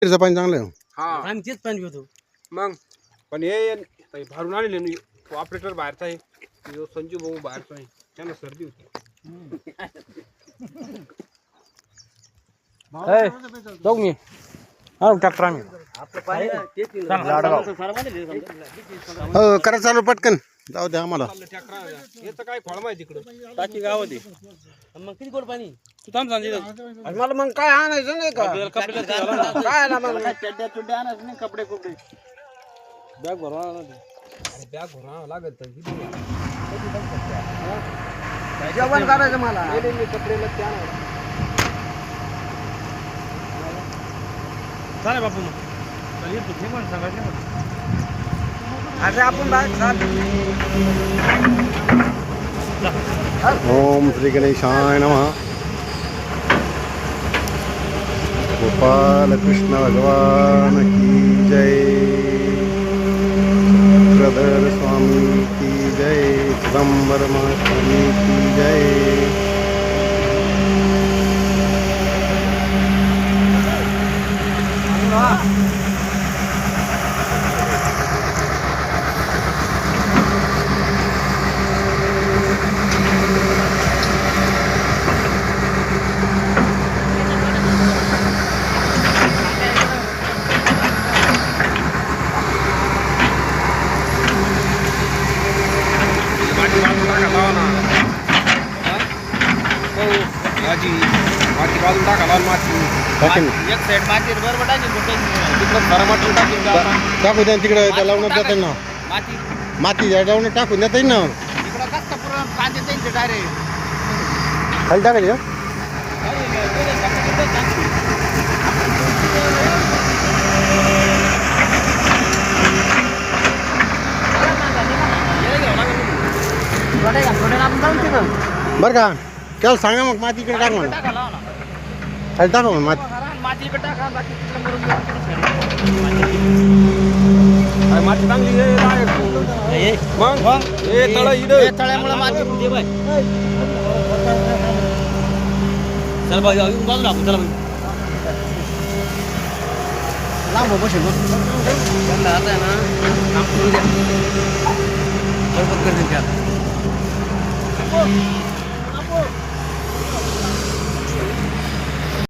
पाणी चांगलं आहे. हा आम्ही तेच पाणी पितो. मग पण हे भरून आणले ना तो ऑपरेटर बाहेरचा आहे जो संजू भाऊ बाहेरचा आहे त्यांना सर्दी होती. जाऊ मी ट्रॅक्टर आम्ही हो करा चालू पटकन जाऊ द्या आम्हाला. याचं काय खोळ माहिती तिकडं टाकी गावात आहे. मग किती गोड पाणी तू थांब सांगितलं मला मग काय आणायचं नाही का काय आला मग कपडे कपडे बॅग भरवा अरे बॅग भरून लागेल तर जेवण करायचं मला कपडे चालेल बापू मग सांगायचं अरे आपण ओम श्री गणेशाय नमः. गोपाल कृष्ण भगवान की जय. चक्रधर स्वामी की जय. चिदम्बर स्वामी की जय. माती बाजून टाका लाल माती टाकेन एक साईड माती बरोबर टाकेल तिकडं खरं मटण टाकून टाकू द्या तिकडे लावून देता ना माती माती लावून टाकून देता ना इकडं कसं पुरण कांदे त्यांचे डायरेक्ट खाली टाकायचं बरं का त्याला सांगा मग माती इकडे टाक म्हणा खाली टाका मग माती माती इकडे टाका बाकी माती चांगली मग हे तळ इथं तळ्यामुळे माती दे बाय चल बाई जाऊ बाजूला आपण चला लांब बसेल त्यांना आता आहे ना काम करू द्या बरोबर करतील त्या